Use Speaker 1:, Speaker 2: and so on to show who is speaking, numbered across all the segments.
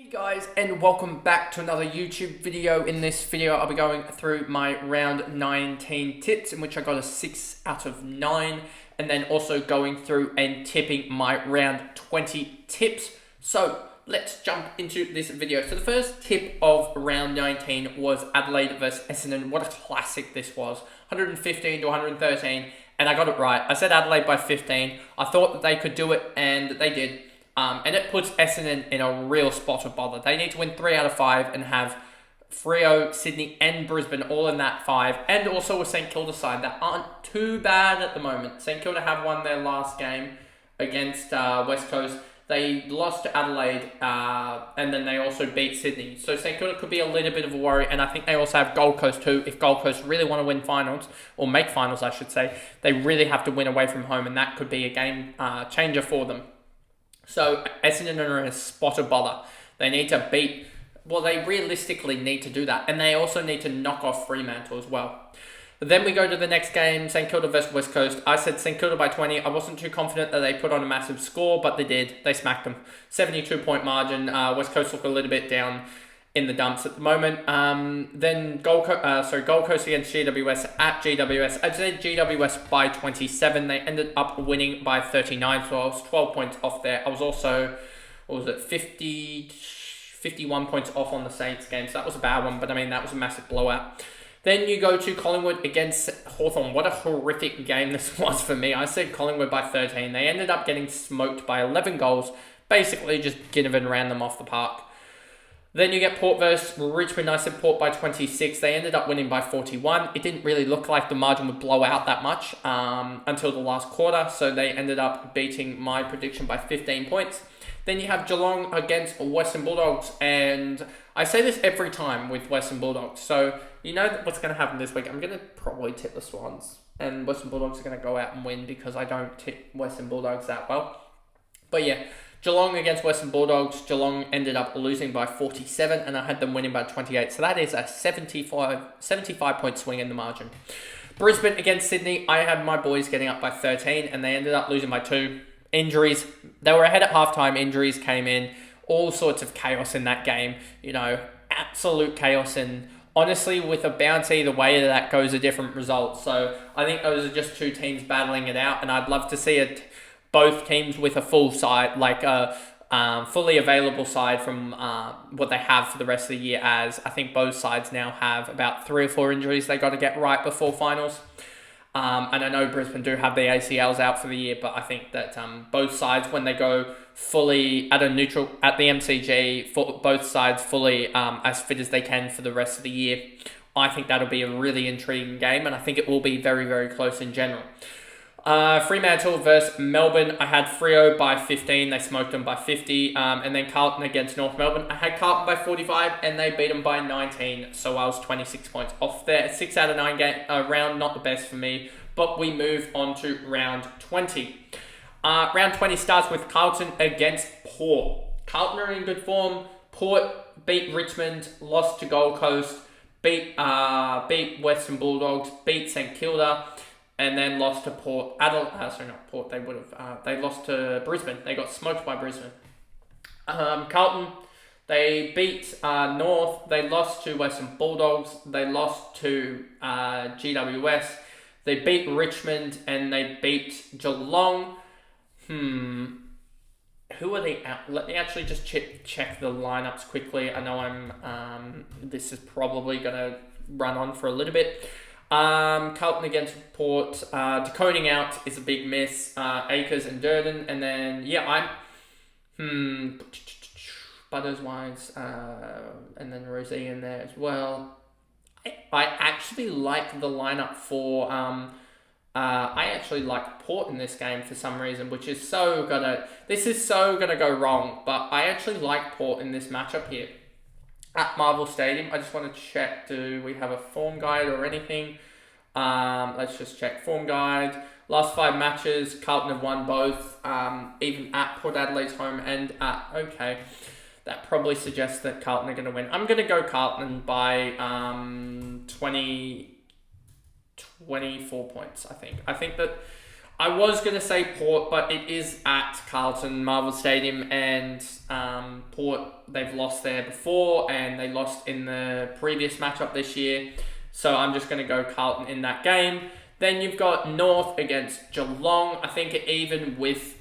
Speaker 1: Hey guys, and welcome back to another YouTube video. In this video I'll be going through my round 19 tips, in which I got a 6 out of 9, and then also going through and tipping my round 20 tips. So let's jump into this video. So the first tip of round 19 was Adelaide versus Essendon. What a classic this was. 115 to 113, and I got it right. I said Adelaide by 15. I thought that they could do it, and they did. And it puts Essendon in a real spot of bother. They need to win 3 out of 5 and have Freo, Sydney and Brisbane all in that 5. And also a St Kilda side that aren't too bad at the moment. St Kilda have won their last game against West Coast. They lost to Adelaide and then they also beat Sydney. So St Kilda could be a little bit of a worry. And I think they also have Gold Coast too. If Gold Coast really want to win finals, or make finals I should say, they really have to win away from home. And that could be a game changer for them. So Essendon are in a spot of bother. They need to beat, well, they realistically need to do that. And they also need to knock off Fremantle as well. But then we go to the next game, St Kilda versus West Coast. I said St Kilda by 20. I wasn't too confident that they put on a massive score, but they did. They smacked them. 72-point margin. West Coast look a little bit down in the dumps at the moment. Then Gold Coast against GWS at GWS. I said GWS by 27. They ended up winning by 39, so I was 12 points off there. I was also, 51 points off on the Saints game, so that was a bad one, but I mean, that was a massive blowout. Then you go to Collingwood against Hawthorn. What a horrific game this was for me. I said Collingwood by 13. They ended up getting smoked by 11 goals. Basically, just Ginnivan ran them off the park. Then you get Port versus Richmond. I said Port by 26. They ended up winning by 41. It didn't really look like the margin would blow out that much until the last quarter. So they ended up beating my prediction by 15 points. Then you have Geelong against Western Bulldogs. And I say this every time with Western Bulldogs. So you know what's going to happen this week. I'm going to probably tip the Swans. And Western Bulldogs are going to go out and win because I don't tip Western Bulldogs that well. But yeah. Geelong against Western Bulldogs. Geelong ended up losing by 47 and I had them winning by 28. So that is a 75-point swing in the margin. Brisbane against Sydney. I had my boys getting up by 13 and they ended up losing by 2. Injuries. They were ahead at halftime. Injuries came in. All sorts of chaos in that game. You know, absolute chaos. And honestly, with a bounce either way, that goes a different result. So I think those are just two teams battling it out. And I'd love to see it. Both teams with a full side, like a fully available side from what they have for the rest of the year, as I think both sides now have about 3 or 4 injuries they got to get right before finals. And I know Brisbane do have their ACLs out for the year, but I think that both sides, when they go fully at the MCG, for both sides fully as fit as they can for the rest of the year, I think that'll be a really intriguing game, and I think it will be very, very close in general. Fremantle versus Melbourne. I had Freo by 15. They smoked them by 50. And then Carlton against North Melbourne. I had Carlton by 45 and they beat them by 19. So I was 26 points off there. 6 out of 9 game round, not the best for me. But we move on to round 20. Round 20 starts with Carlton against Port. Carlton are in good form. Port beat Richmond, lost to Gold Coast, beat Western Bulldogs, beat St Kilda. And then lost to Port. They lost to Brisbane. They got smoked by Brisbane. Carlton, they beat North. They lost to Western Bulldogs. They lost to GWS. They beat Richmond and they beat Geelong. Who are they out? Let me actually just check the lineups quickly. I know this is probably going to run on for a little bit. Carlton against Port. Deconing out is a big miss. Akers and Durden, and then Butters, Wines, and then Rosie in there as well. I actually like the lineup for. I actually like Port in this game for some reason, which is This is so gonna go wrong, but I actually like Port in this matchup here. At Marvel Stadium. I just want to check, do we have a form guide or anything? Let's just check form guide. Last 5 matches, Carlton have won both, even at Port Adelaide's home and at, okay. That probably suggests that Carlton are going to win. I'm going to go Carlton by 24 points, I think. I think that I was going to say Port, but it is at Carlton Marvel Stadium, and Port, they've lost there before, and they lost in the previous matchup this year. So I'm just going to go Carlton in that game. Then you've got North against Geelong. I think even with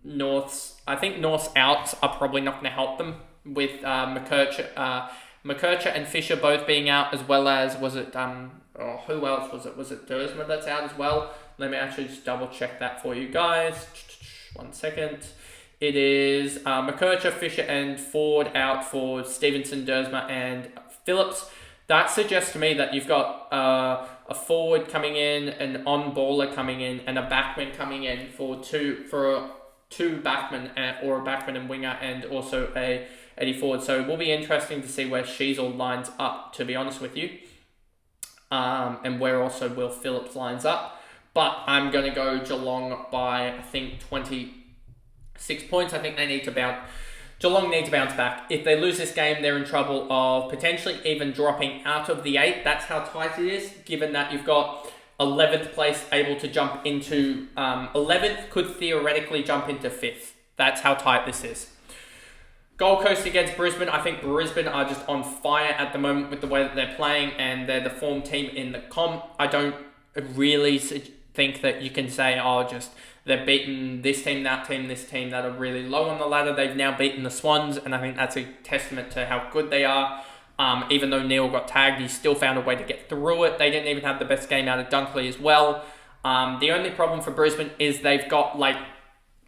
Speaker 1: North's outs are probably not going to help them with McKercher and Fisher both being out, as well as, who else was it? Was it Dersma that's out as well? Let me actually just double check that for you guys. 1 second. It is McKercher, Fisher, and Ford out for Stevenson, Dersma, and Phillips. That suggests to me that you've got a forward coming in, an on-baller coming in, and a backman coming in for two backmen, or a backman and winger, and also a Eddie Ford. So it will be interesting to see where Sheasel lines up, to be honest with you, and where also Will Phillips lines up. But I'm going to go Geelong by, I think, 26 points. I think Geelong need to bounce back. If they lose this game, they're in trouble of potentially even dropping out of the 8. That's how tight it is, given that you've got 11th place able to jump into... 11th could theoretically jump into 5th. That's how tight this is. Gold Coast against Brisbane. I think Brisbane are just on fire at the moment with the way that they're playing, and they're the form team in the comp. I don't really think that you can say, they've beaten this team that are really low on the ladder. They've now beaten the Swans, and I think that's a testament to how good they are. Even though Neil got tagged, he still found a way to get through it. They didn't even have the best game out of Dunkley as well. The only problem for Brisbane is they've got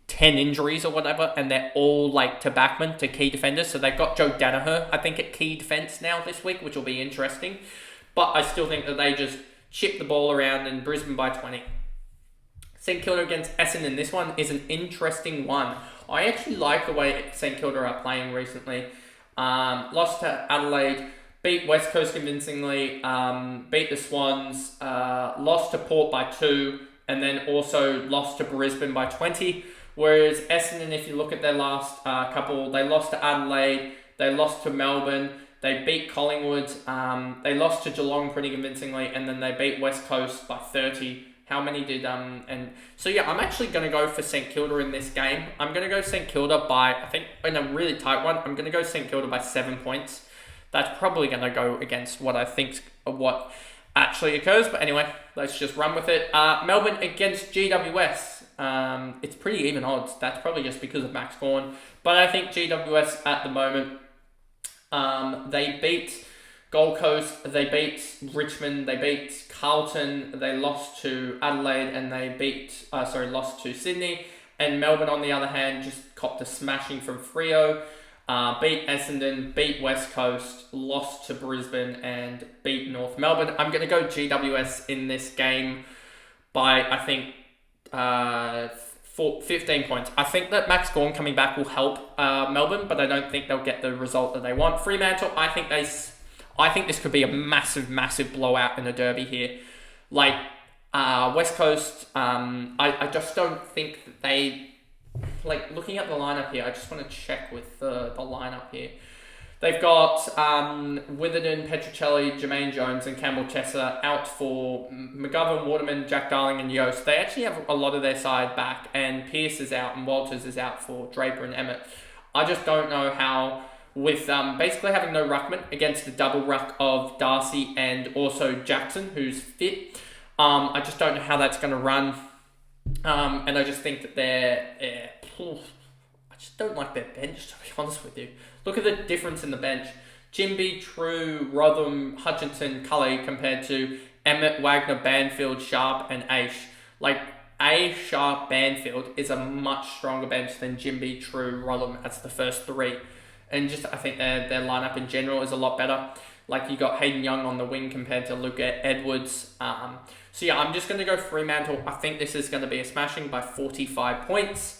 Speaker 1: 10 injuries or whatever, and they're all to backmen, to key defenders. So they've got Joe Danaher, I think, at key defence now this week, which will be interesting. But I still think that they just chip the ball around, and Brisbane by 20. St Kilda against Essendon. This one is an interesting one. I actually like the way St Kilda are playing recently. Lost to Adelaide, beat West Coast convincingly, beat the Swans, lost to Port by 2, and then also lost to Brisbane by 20. Whereas Essendon, if you look at their last couple, they lost to Adelaide, they lost to Melbourne, they beat Collingwood, they lost to Geelong pretty convincingly, and then they beat West Coast by 30. How many did... I'm actually going to go for St Kilda in this game. I'm going to go St Kilda by, I think, in a really tight one, I'm going to go St Kilda by 7 points. That's probably going to go against what what actually occurs. But anyway, let's just run with it. Melbourne against GWS. It's pretty even odds. That's probably just because of Max Gawn. But I think GWS at the moment, they beat Gold Coast, they beat Richmond, they beat Carlton, they lost to Adelaide, and they lost to Sydney. And Melbourne, on the other hand, just copped a smashing from Freo, beat Essendon, beat West Coast, lost to Brisbane, and beat North Melbourne. I'm going to go GWS in this game by, I think, 15 points. I think that Max Gawn coming back will help Melbourne, but I don't think they'll get the result that they want. Fremantle, I think this could be a massive, massive blowout in a derby here. West Coast, I just don't think that they... looking at the lineup here, I just want to check with the lineup here. They've got Witherden, Petruccelli, Jermaine Jones, and Campbell Chesser out for McGovern, Waterman, Jack Darling, and Yost. They actually have a lot of their side back, and Pearce is out, and Walters is out for Draper and Emmett. I just don't know how... with basically having no ruckman against the double ruck of Darcy and also Jackson, who's fit. I just don't know how that's going to run. And I just think that I just don't like their bench, to be honest with you. Look at the difference in the bench. Jimby, True, Rotham, Hutchinson, Cully compared to Emmett, Wagner, Banfield, Sharp, and Aish. Sharp, Banfield is a much stronger bench than Jimby, True, Rotham as the first three. And just, I think their lineup in general is a lot better. You got Hayden Young on the wing compared to Luke Edwards. I'm just going to go Fremantle. I think this is going to be a smashing by 45 points.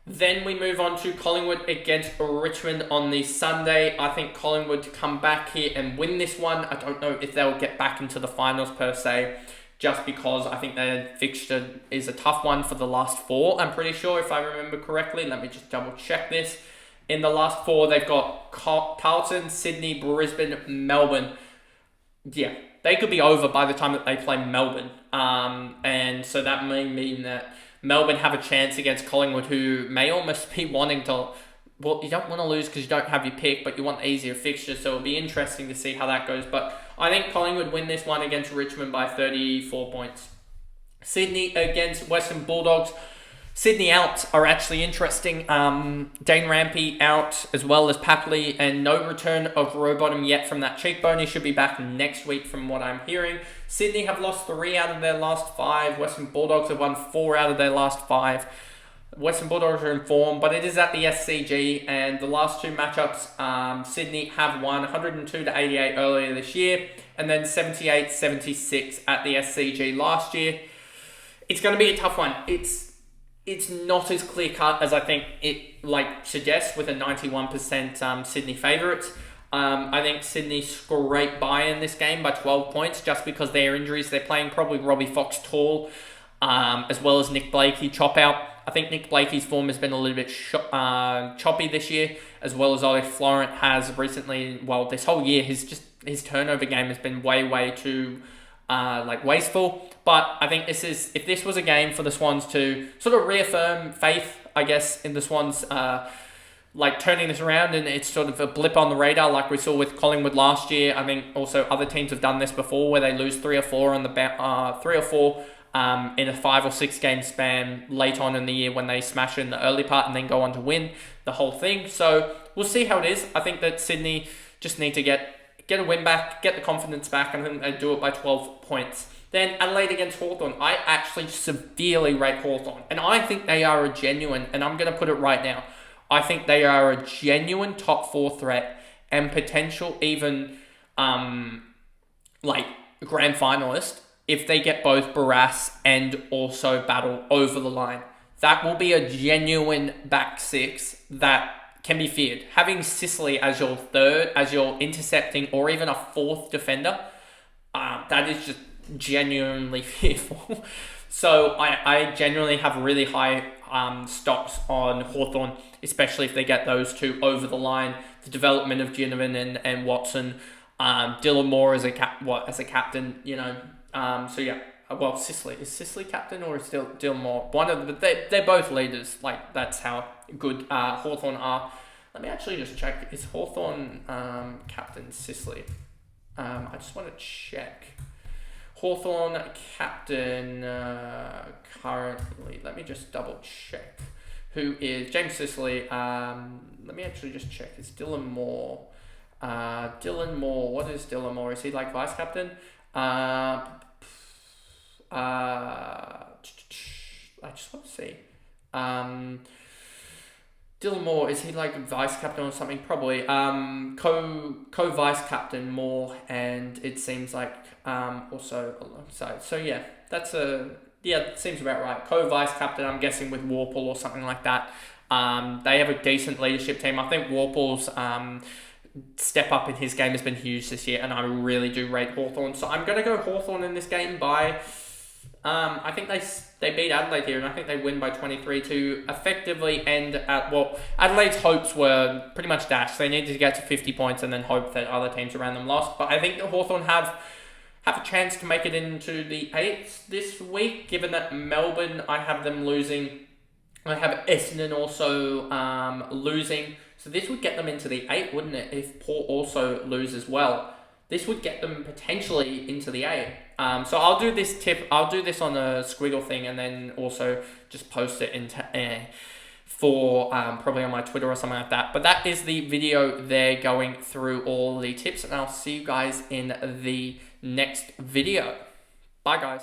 Speaker 1: Then we move on to Collingwood against Richmond on the Sunday. I think Collingwood to come back here and win this one. I don't know if they'll get back into the finals per se, just because I think their fixture is a tough one for the last 4. I'm pretty sure, if I remember correctly. Let me just double check this. In the last 4, they've got Carlton, Sydney, Brisbane, Melbourne. Yeah, they could be over by the time that they play Melbourne. And so that may mean that Melbourne have a chance against Collingwood, who may almost be wanting to... Well, you don't want to lose because you don't have your pick, but you want easier fixtures, so it'll be interesting to see how that goes. But I think Collingwood win this one against Richmond by 34 points. Sydney against Western Bulldogs. Sydney out are actually interesting. Dane Rampy out, as well as Papley, and no return of Rowbottom yet from that cheekbone. He should be back next week from what I'm hearing. Sydney have lost 3 out of their last 5. Western Bulldogs have won 4 out of their last 5. Western Bulldogs are in form, but it is at the SCG, and the last 2 matchups, Sydney have won 102-88 earlier this year, and then 78-76 at the SCG last year. It's going to be a tough one. It's not as clear-cut as I think it suggests with a 91% Sydney favourites. I think Sydney scrape by in this game by 12 points just because their injuries. They're playing probably Robbie Fox-Tall, as well as Nick Blakey chop out. I think Nick Blakey's form has been a little bit choppy this year, as well as Ollie Florent has recently. Well, this whole year, his turnover game has been way too wasteful. But I think if this was a game for the Swans to sort of reaffirm faith, I guess, in the Swans, turning this around, and it's sort of a blip on the radar like we saw with Collingwood last year. I think also other teams have done this before, where they lose 3 or 4 on the 3 or 4. In a 5 or 6 game span late on in the year when they smash in the early part and then go on to win the whole thing. So we'll see how it is. I think that Sydney just need to get a win back, get the confidence back, and I think they do it by 12 points. Then Adelaide against Hawthorn. I actually severely rate Hawthorn, and I think they are a genuine, and I'm going to put it right now, I think they are a genuine top 4 threat and potential even grand finalist if they get both Barrass and also Battle over the line. That will be a genuine back 6 that can be feared. Having Sicily as your third, as your intercepting, or even a 4th defender, that is just genuinely fearful. So I genuinely have really high stocks on Hawthorn, especially if they get those 2 over the line. The development of Ginnivan and Watson, Dylan Moore as a captain, so yeah. Well, Sicily. Is Sicily captain or is still Dylan Moore? They're both leaders. That's how good Hawthorn are. Let me actually just check. Is Hawthorn captain Sicily? I just want to check. Hawthorn captain currently. Let me just double check. Who is James Sicily? Let me actually just check. It's Dylan Moore. Dylan Moore. What is Dylan Moore? Is he vice captain? I just want to see. Dylan Moore, is he vice captain or something? Probably. Co-vice captain Moore, and it seems also alongside. So yeah, it seems about right. Co-vice captain, I'm guessing with Warple or something like that. They have a decent leadership team. I think Warple's step up in his game has been huge this year, and I really do rate Hawthorn. So I'm going to go Hawthorn in this game by... I think they beat Adelaide here, and I think they win by 23 to effectively end at... Well, Adelaide's hopes were pretty much dashed. They needed to get to 50 points and then hope that other teams around them lost. But I think the Hawthorn have a chance to make it into the 8th this week, given that Melbourne, I have them losing. I have Essendon also losing. So this would get them into the 8, wouldn't it? If Port also lose as well, this would get them potentially into the 8. So I'll do this tip. I'll do this on a squiggle thing, and then also just post it into for probably on my Twitter or something like that. But that is the video there, going through all the tips, and I'll see you guys in the next video. Bye, guys.